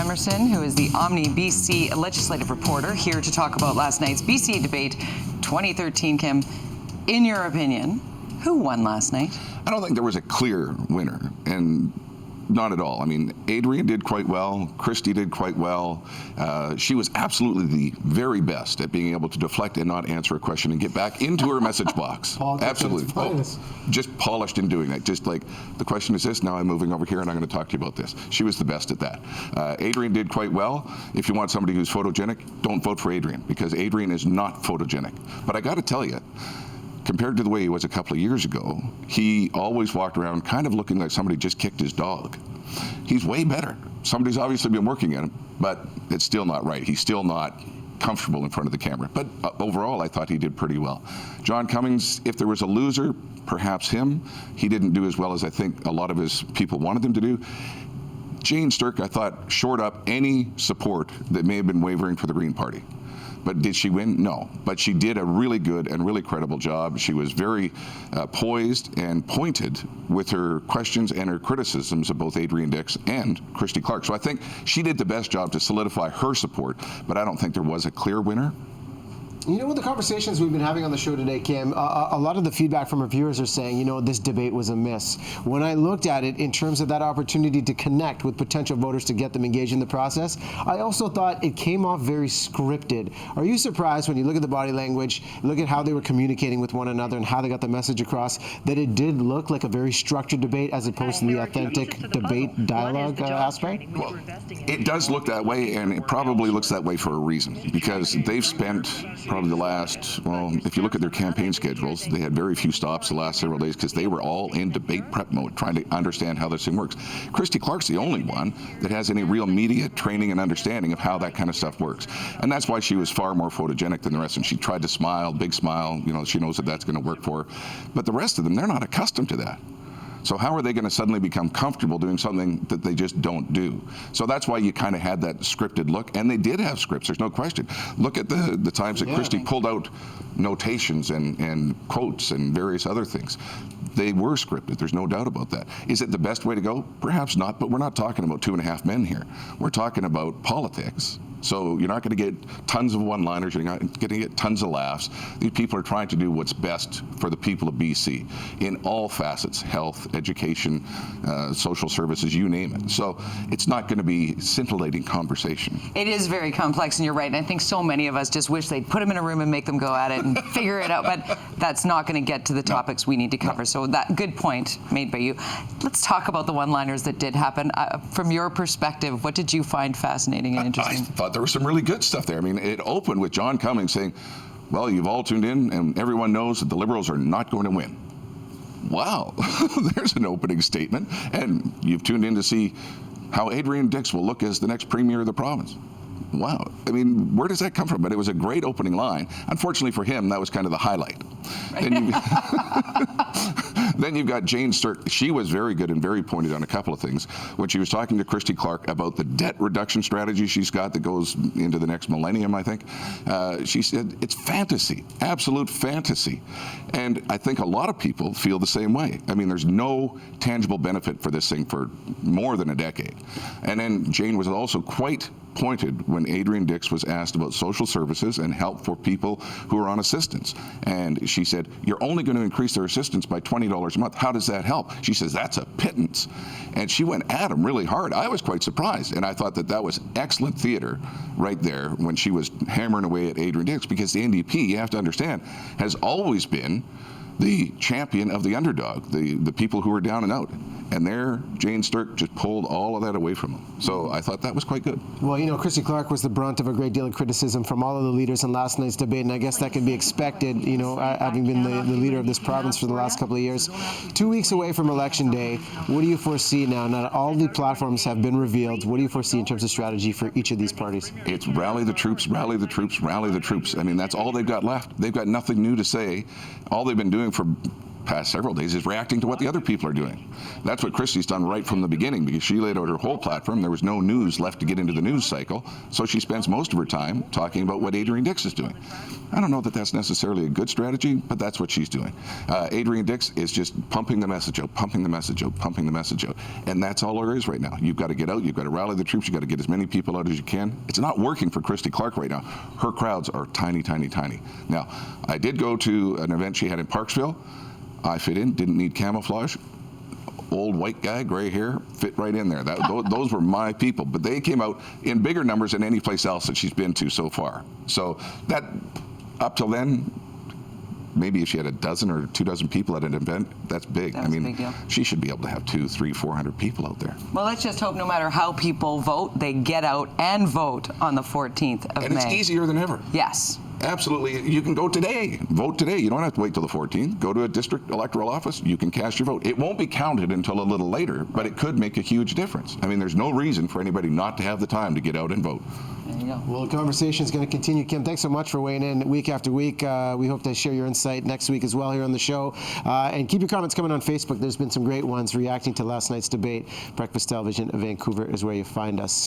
Kim Emerson, who is the Omni BC legislative reporter, here to talk about last night's BC debate 2013. Kim, in your opinion, who won last night? I don't think there was a clear winner, and not at all. I mean, Adrian did quite well. Christy did quite well. She was absolutely the very best at being able to deflect and not answer a question and get back into her message box. Absolutely. Just polished in doing that. Just like, the question is this, now I'm moving over here and I'm going to talk to you about this. She was the best at that. Adrian did quite well. If you want somebody who's photogenic, don't vote for Adrian, because Adrian is not photogenic. But I got to tell you, compared to the way he was a couple of years ago, he always walked around kind of looking like somebody just kicked his dog. He's way better. Somebody's obviously been working at him, but it's still not right. He's still not comfortable in front of the camera. But overall, I thought he did pretty well. John Cummings, if there was a loser, perhaps him. He didn't do as well as I think a lot of his people wanted him to do. Jane Sturck, I thought, shored up any support that may have been wavering for the Green Party. But did she win? No. But she did a really good and really credible job. She was very poised and pointed with her questions and her criticisms of both Adrian Dix and Christy Clark. So I think she did the best job to solidify her support, but I don't think there was a clear winner. You know, with the conversations we've been having on the show today, Kim, a lot of the feedback from our viewers are saying, you know, this debate was a miss. When I looked at it in terms of that opportunity to connect with potential voters to get them engaged in the process, I also thought it came off very scripted. Are you surprised when you look at the body language, look at how they were communicating with one another and how they got the message across, that it did look like a very structured debate as opposed to the authentic debate dialogue aspect? Well, it does look that way, and it probably looks that way for a reason, because they've spent probably the last, well, if you look at their campaign schedules, they had very few stops the last several days because they were all in debate prep mode, trying to understand how this thing works. Christy Clark's the only one that has any real media training and understanding of how that kind of stuff works. And that's why she was far more photogenic than the rest. And she tried to smile, big smile, you know, she knows that that's going to work for her. But the rest of them, they're not accustomed to that. So how are they going to suddenly become comfortable doing something that they just don't do? So that's why you kind of had that scripted look. And they did have scripts, there's no question. Look at the times that Christy pulled out notations and quotes and various other things. They were scripted, there's no doubt about that. Is it the best way to go? Perhaps not, but we're not talking about 2.5 men here. We're talking about politics. So you're not going to get tons of one-liners, you're not going to get tons of laughs. These people are trying to do what's best for the people of BC in all facets, health, education, social services, you name it. So it's not going to be scintillating conversation. It is very complex, and you're right. And I think so many of us just wish they'd put them in a room and make them go at it and figure it out. But that's not going to get to the topics we need to cover. So that good point made by you. Let's talk about the one-liners that did happen. From your perspective, what did you find fascinating and interesting? I thought there was some really good stuff there. I mean, it opened with John Cummings saying, well, you've all tuned in and everyone knows that the Liberals are not going to win. Wow, there's an opening statement. And you've tuned in to see how Adrian Dix will look as the next premier of the province. Wow, I mean, where does that come from? But it was a great opening line. Unfortunately for him, that was kind of the highlight. Then you've got Jane Sturck. She was very good and very pointed on a couple of things. When she was talking to Christy Clark about the debt reduction strategy she's got that goes into the next millennium, I think, she said it's fantasy, absolute fantasy. And I think a lot of people feel the same way. I mean, there's no tangible benefit for this thing for more than a decade. And then Jane was also quite pointed when Adrian Dix was asked about social services and help for people who are on assistance. And she said, you're only going to increase their assistance by $20 a month. How does that help? She says, that's a pittance. And she went at him really hard. I was quite surprised. And I thought that that was excellent theater right there when she was hammering away at Adrian Dix, because the NDP, you have to understand, has always been the champion of the underdog, the people who are down and out. And there, Jane Sturck just pulled all of that away from them. So I thought that was quite good. Well, you know, Christy Clark was the brunt of a great deal of criticism from all of the leaders in last night's debate, and I guess that can be expected, you know, having been the leader of this province for the last couple of years. 2 weeks away from Election Day, what do you foresee now? Now all the platforms have been revealed. What do you foresee in terms of strategy for each of these parties? It's rally the troops, rally the troops, rally the troops. I mean, that's all they've got left. They've got nothing new to say. All they've been doing for past several days is reacting to what the other people are doing. That's what Christie's done right from the beginning, because she laid out her whole platform. There was no news left to get into the news cycle, so she spends most of her time talking about what Adrian Dix is doing. I don't know that that's necessarily a good strategy, but that's what she's doing. Adrian Dix is just pumping the message out, pumping the message out, pumping the message out, and that's all there is right now. You've got to get out, you've got to rally the troops, you've got to get as many people out as you can. It's not working for Christy Clark right now. Her crowds are tiny, tiny, tiny. Now, I did go to an event she had in Parksville. I fit in, didn't need camouflage. Old white guy, gray hair, fit right in there. Those were my people, but they came out in bigger numbers than any place else that she's been to so far. So that, up till then, maybe if she had a dozen or 24 people at an event, that's big. That's a big deal. She should be able to have 200, 300, 400 people out there. Well, let's just hope no matter how people vote, they get out and vote on the 14th of And May. it's easier than ever. Yes. Absolutely. You can go today. Vote today. You don't have to wait till the 14th. Go to a district electoral office. You can cast your vote. It won't be counted until a little later, but it could make a huge difference. I mean, there's no reason for anybody not to have the time to get out and vote. There you go. Well, the conversation is going to continue. Kim, thanks so much for weighing in week after week. We hope to share your insight next week as well here on the show. And keep your comments coming on Facebook. There's been some great ones reacting to last night's debate. Breakfast Television of Vancouver is where you find us.